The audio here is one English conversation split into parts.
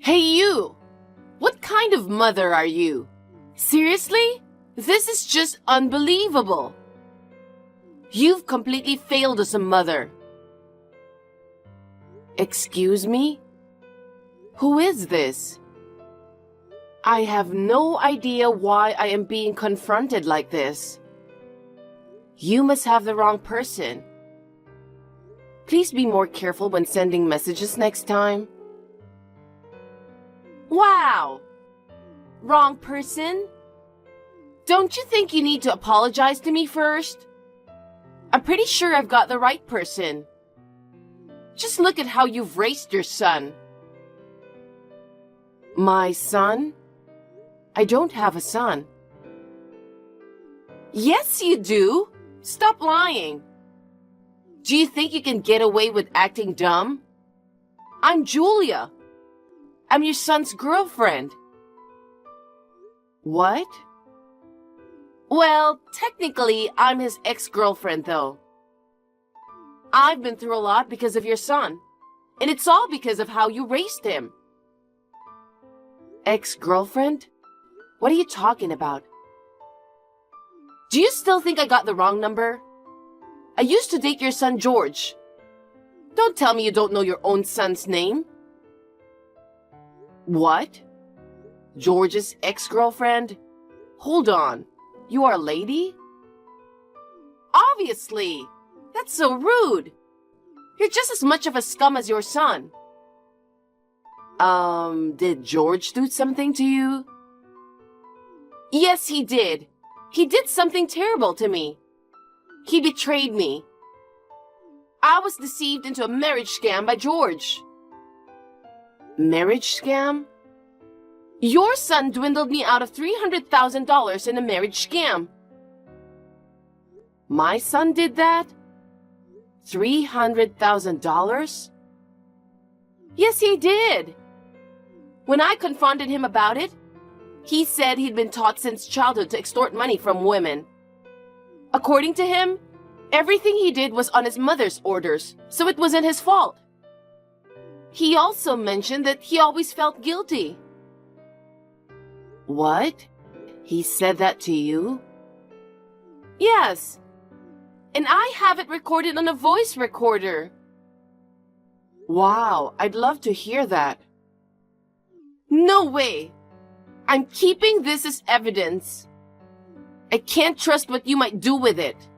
Hey you! What kind of mother are you? Seriously? This is just unbelievable. You've completely failed as a mother. Excuse me? Who is this? I have no idea why I am being confronted like this. You must have the wrong person. Please be more careful when sending messages next time. Wow! Wrong person? Don't you think you need to apologize to me first? I'm pretty sure I've got the right person. Just look at how you've raised your son. My son? I don't have a son. Yes, you do. Stop lying. Do you think you can get away with acting dumb? I'm Julia. I'm your son's girlfriend. What? Well, technically, I'm his ex-girlfriend, though. I've been through a lot because of your son, and it's all because of how you raised him. Ex-girlfriend? What are you talking about? Do you still think I got the wrong number? I used to date your son, George. Don't tell me you don't know your own son's name. What? George's ex-girlfriend? Hold on. You are a lady? Obviously! That's so rude! You're just as much of a scum as your son. Did George do something to you? Yes, he did. He did something terrible to me. He betrayed me. I was deceived into a marriage scam by George. Marriage scam? Your son dwindled me out of $300,000 in a marriage scam. My son did that? $300,000? Yes, he did. When I confronted him about it, he said he'd been taught since childhood to extort money from women. According to him, everything he did was on his mother's orders, so it wasn't his fault. He also mentioned that he always felt guilty. What? He said that to you? Yes. And I have it recorded on a voice recorder. Wow, I'd love to hear that. No way. I'm keeping this as evidence. I can't trust what you might do with it.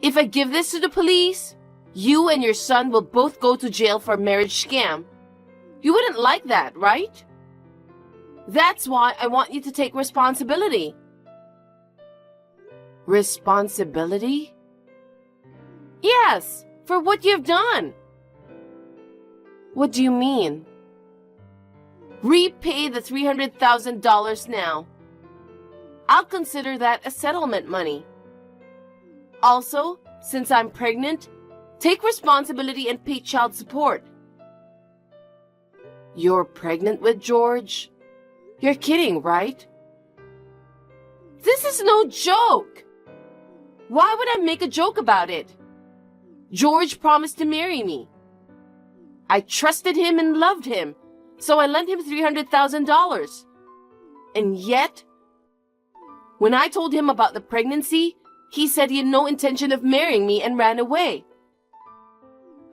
If I give this to the police, you and your son will both go to jail for a marriage scam. You wouldn't like that, right? That's why I want you to take responsibility. Responsibility? Yes, for what you've done. What do you mean? Repay the $300,000 now. I'll consider that as settlement money. Also, since I'm pregnant, take responsibility and pay child support. You're pregnant with George? You're kidding, right? This is no joke. Why would I make a joke about it? George promised to marry me. I trusted him and loved him, so I lent him $300,000. And yet, when I told him about the pregnancy, he said he had no intention of marrying me and ran away.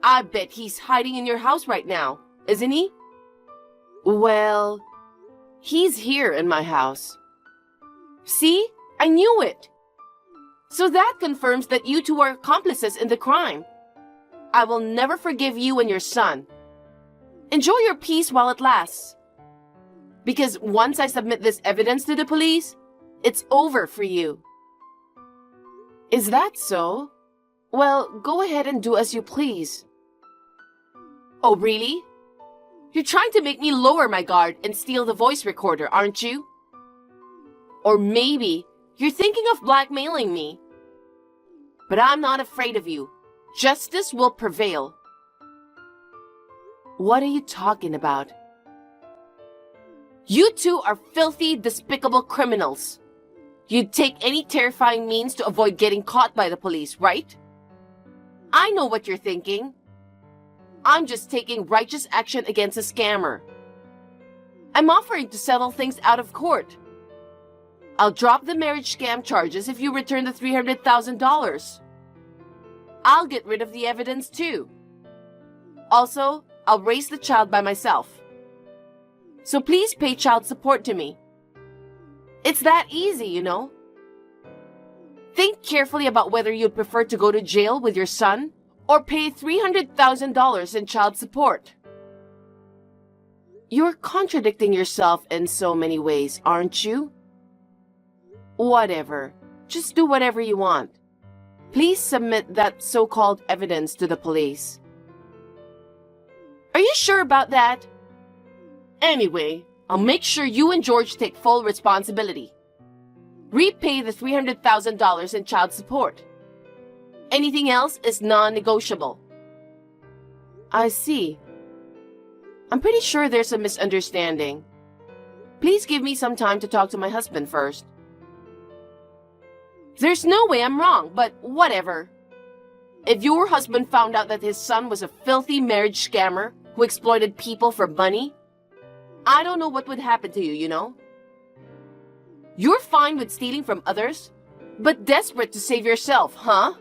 I bet he's hiding in your house right now, isn't he? Well, he's here in my house. See? I knew it. So that confirms that you two are accomplices in the crime. I will never forgive you and your son. Enjoy your peace while it lasts. Because once I submit this evidence to the police, it's over for you. Is that so? Well, go ahead and do as you please. Oh, really? You're trying to make me lower my guard and steal the voice recorder, aren't you? Or maybe you're thinking of blackmailing me. But I'm not afraid of you. Justice will prevail. What are you talking about? You two are filthy, despicable criminals. You'd take any terrifying means to avoid getting caught by the police, right? I know what you're thinking. I'm just taking righteous action against a scammer. I'm offering to settle things out of court. I'll drop the marriage scam charges if you return the $300,000. I'll get rid of the evidence too. Also, I'll raise the child by myself. So please pay child support to me. It's that easy, you know. Think carefully about whether you'd prefer to go to jail with your son or pay $300,000 in child support. You're contradicting yourself in so many ways, aren't you? Whatever. Just do whatever you want. Please submit that so-called evidence to the police. Are you sure about that? Anyway, I'll make sure you and George take full responsibility. Repay the $300,000 in child support. Anything else is non-negotiable. I see. I'm pretty sure there's a misunderstanding. Please give me some time to talk to my husband first. There's no way I'm wrong, but whatever. If your husband found out that his son was a filthy marriage scammer who exploited people for money, I don't know what would happen to you, you know? You're fine with stealing from others, but desperate to save yourself, huh?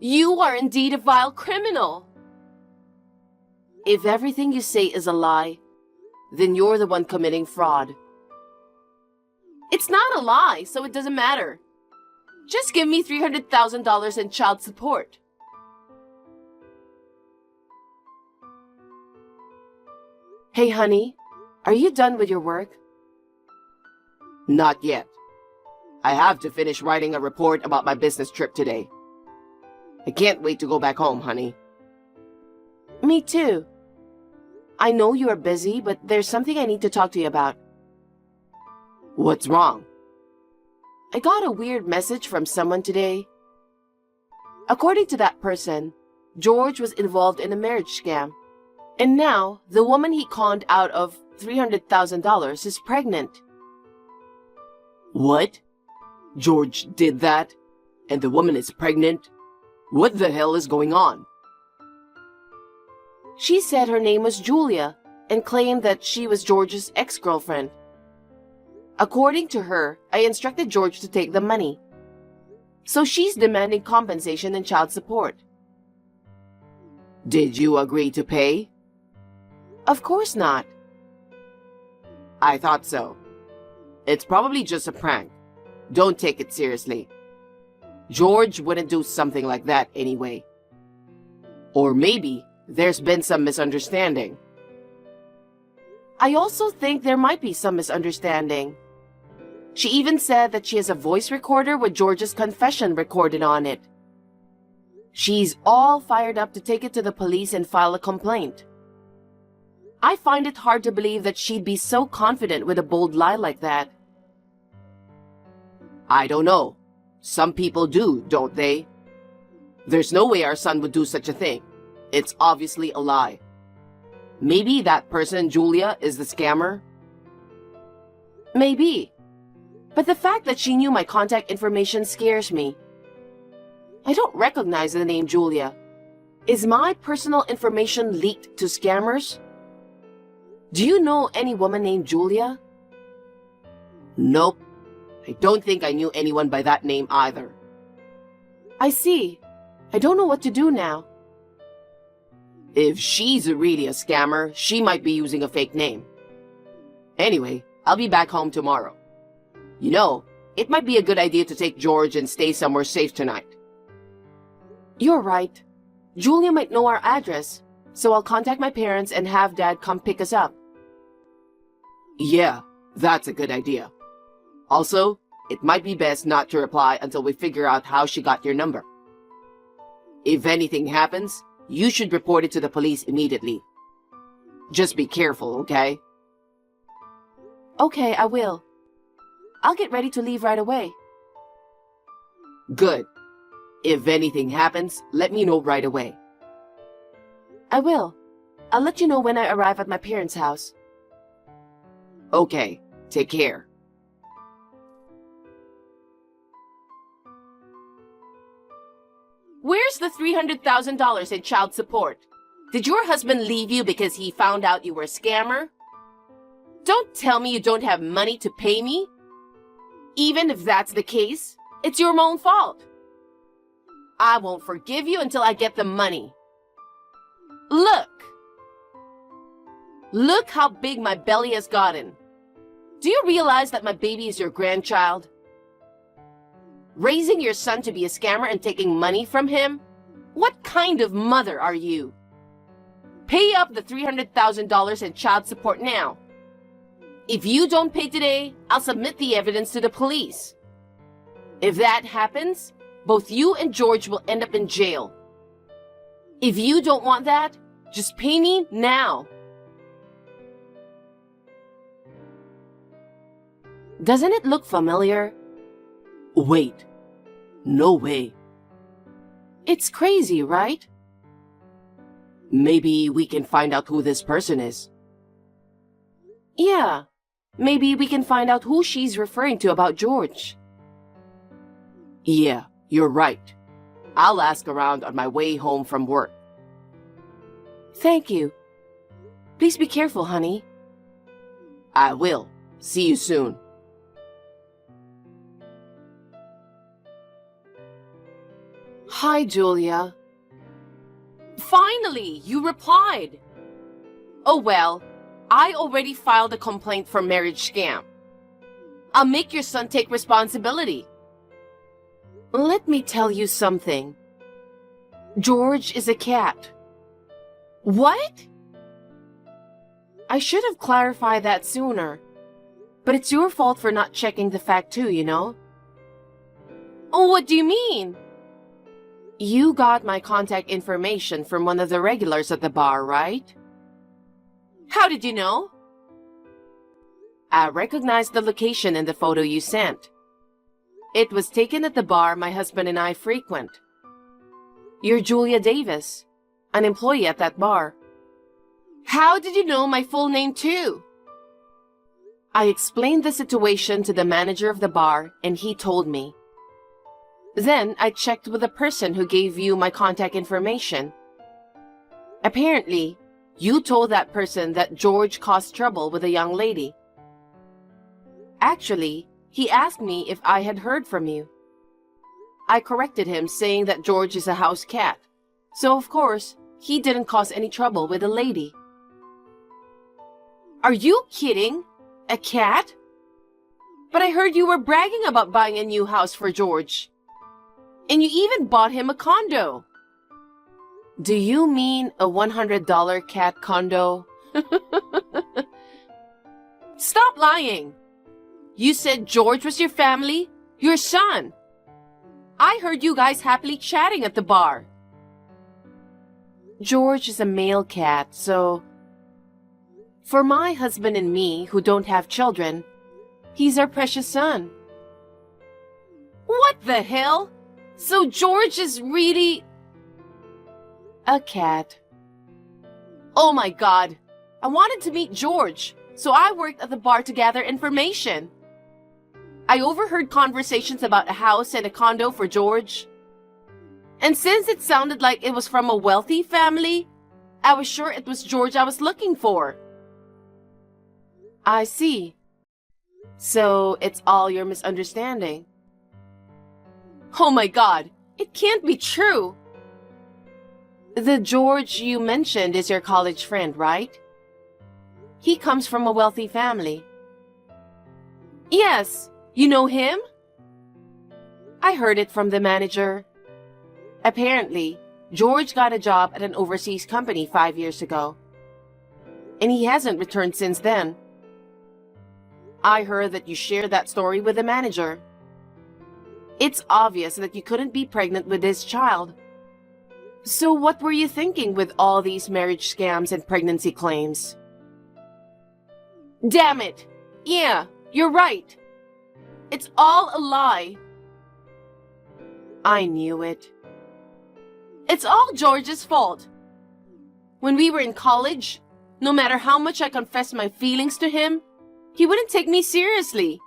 You are indeed a vile criminal. If everything you say is a lie, then you're the one committing fraud. It's not a lie, so it doesn't matter. Just give me $300,000 in child support. Hey, honey, are you done with your work? Not yet. I have to finish writing a report about my business trip today. I can't wait to go back home, honey. Me too. I know you are busy, but there's something I need to talk to you about. What's wrong? I got a weird message from someone today. According to that person, George was involved in a marriage scam. And now, the woman he conned out of $300,000 is pregnant. What? George did that? And the woman is pregnant? What the hell is going on? She said her name was Julia and claimed that she was George's ex-girlfriend. According to her, I instructed George to take the money. So she's demanding compensation and child support. Did you agree to pay? Of course not. I thought so. It's probably just a prank. Don't take it seriously. George wouldn't do something like that anyway. Or maybe there's been some misunderstanding. I also think there might be some misunderstanding. She even said that she has a voice recorder with George's confession recorded on it. She's all fired up to take it to the police and file a complaint. I find it hard to believe that she'd be so confident with a bold lie like that. I don't know. Some people do, don't they? There's no way our son would do such a thing. It's obviously a lie. Maybe that person, Julia, is the scammer? Maybe. But the fact that she knew my contact information scares me. I don't recognize the name Julia. Is my personal information leaked to scammers? Do you know any woman named Julia? Nope. I don't think I knew anyone by that name either. I see. I don't know what to do now. If she's really a scammer, she might be using a fake name. Anyway, I'll be back home tomorrow. You know, it might be a good idea to take George and stay somewhere safe tonight. You're right. Julia might know our address, so I'll contact my parents and have Dad come pick us up. Yeah, that's a good idea. Also, it might be best not to reply until we figure out how she got your number. If anything happens, you should report it to the police immediately. Just be careful, okay? Okay, I will. I'll get ready to leave right away. Good. If anything happens, let me know right away. I will. I'll let you know when I arrive at my parents' house. Okay, take care. Where's the $300,000 in child support? Did your husband leave you because he found out you were a scammer? Don't tell me you don't have money to pay me. Even if that's the case, it's your own fault. I won't forgive you until I get the money. Look. Look how big my belly has gotten. Do you realize that my baby is your grandchild? Raising your son to be a scammer and taking money from him? What kind of mother are you? Pay up the $300,000 in child support now. If you don't pay today, I'll submit the evidence to the police. If that happens, both you and George will end up in jail. If you don't want that, just pay me now. Doesn't it look familiar? Wait. No way. It's crazy, right? Maybe we can find out who this person is. Yeah, maybe we can find out who she's referring to about George. Yeah, you're right. I'll ask around on my way home from work. Thank you. Please be careful, honey. I will. See you soon. Hi, Julia. Finally, you replied. Oh well, I already filed a complaint for marriage scam. I'll make your son take responsibility. Let me tell you something. George is a cat. What? I should have clarified that sooner. But it's your fault for not checking the fact too, you know? Oh, what do you mean? You got my contact information from one of the regulars at the bar, right? How did you know? I recognized the location in the photo you sent. It was taken at the bar my husband and I frequent. You're Julia Davis, an employee at that bar. How did you know my full name too? I explained the situation to the manager of the bar and he told me. Then I checked with the person who gave you my contact information. Apparently, you told that person that George caused trouble with a young lady. Actually, he asked me if I had heard from you. I corrected him saying that George is a house cat, so of course, he didn't cause any trouble with the lady. Are you kidding? A cat? But I heard you were bragging about buying a new house for George. And you even bought him a condo. Do you mean a $100 cat condo? Stop lying. You said George was your family, your son. I heard you guys happily chatting at the bar. George is a male cat, so... For my husband and me, who don't have children, he's our precious son. What the hell? So George is really... a cat. Oh my God. I wanted to meet George, so I worked at the bar to gather information. I overheard conversations about a house and a condo for George. And since it sounded like it was from a wealthy family, I was sure it was George I was looking for. I see. So it's all your misunderstanding. Oh my God, it can't be true. The George you mentioned is your college friend, right? He comes from a wealthy family. Yes, you know him? I heard it from the manager. Apparently, George got a job at an overseas company 5 years ago. And he hasn't returned since then. I heard that you shared that story with the manager. It's obvious that you couldn't be pregnant with this child. So what were you thinking with all these marriage scams and pregnancy claims? Damn it! Yeah, you're right. It's all a lie. I knew it. It's all George's fault. When we were in college, no matter how much I confessed my feelings to him, he wouldn't take me seriously.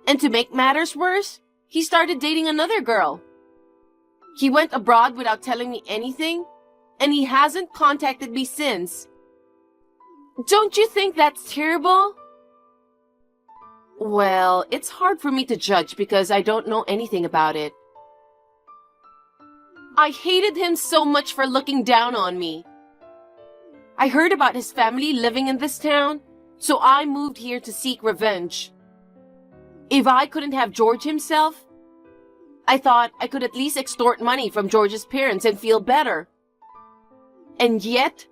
And to make matters worse, he started dating another girl. He went abroad without telling me anything, and he hasn't contacted me since. Don't you think that's terrible? Well, it's hard for me to judge because I don't know anything about it. I hated him so much for looking down on me. I heard about his family living in this town, so I moved here to seek revenge. If I couldn't have George himself, I thought I could at least extort money from George's parents and feel better. And yet,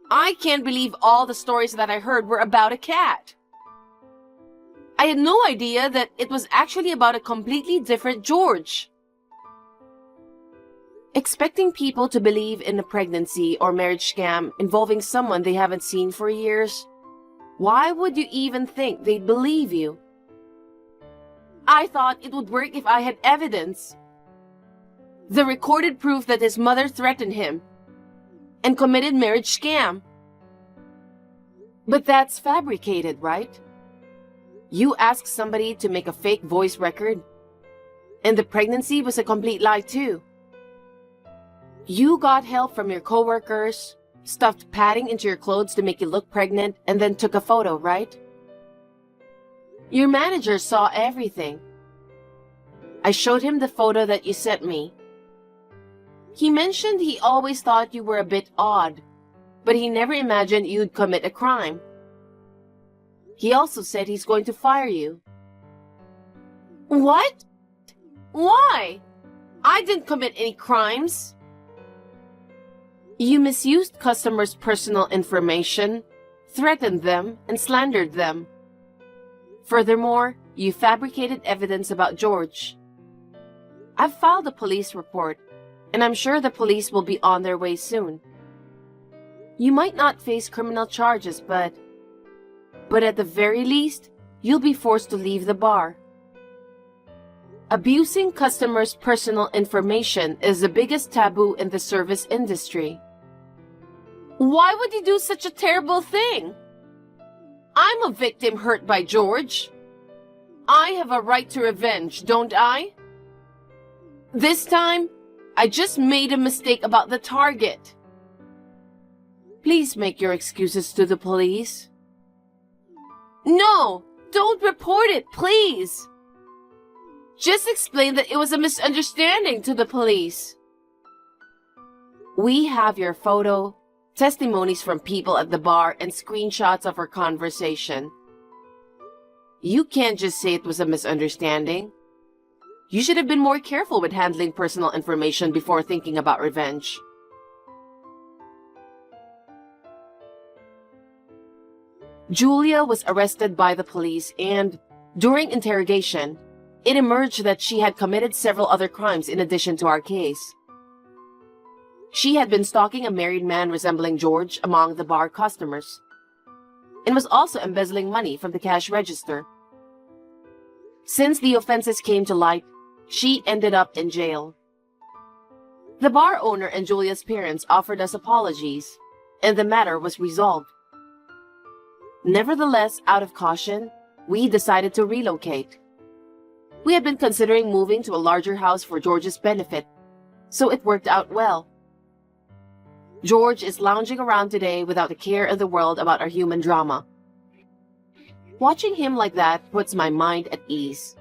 I can't believe all the stories that I heard were about a cat. I had no idea that it was actually about a completely different George. Expecting people to believe in a pregnancy or marriage scam involving someone they haven't seen for years, why would you even think they'd believe you? I thought it would work if I had evidence. The recorded proof that his mother threatened him and committed marriage scam. But that's fabricated, right? You asked somebody to make a fake voice record, and the pregnancy was a complete lie too. You got help from your coworkers, stuffed padding into your clothes to make you look pregnant, and then took a photo, right? Your manager saw everything. I showed him the photo that you sent me. He mentioned he always thought you were a bit odd, but he never imagined you'd commit a crime. He also said he's going to fire you. What? Why? I didn't commit any crimes. You misused customers' personal information, threatened them, and slandered them. Furthermore, you fabricated evidence about George. I've filed a police report, and I'm sure the police will be on their way soon. You might not face criminal charges, but at the very least, you'll be forced to leave the bar. Abusing customers' personal information is the biggest taboo in the service industry. Why would you do such a terrible thing? I'm a victim hurt by George. I have a right to revenge, don't I? This time, I just made a mistake about the target. Please make your excuses to the police. No, don't report it, please. Just explain that it was a misunderstanding to the police. We have your photo, testimonies from people at the bar, and screenshots of our conversation. You can't just say it was a misunderstanding. You should have been more careful with handling personal information before thinking about revenge. Julia was arrested by the police and, during interrogation, it emerged that she had committed several other crimes in addition to our case. She had been stalking a married man resembling George among the bar customers, and was also embezzling money from the cash register. Since the offenses came to light, she ended up in jail. The bar owner and Julia's parents offered us apologies, and the matter was resolved. Nevertheless, out of caution, we decided to relocate. We had been considering moving to a larger house for George's benefit, so it worked out well. George is lounging around today without a care in the world about our human drama. Watching him like that puts my mind at ease.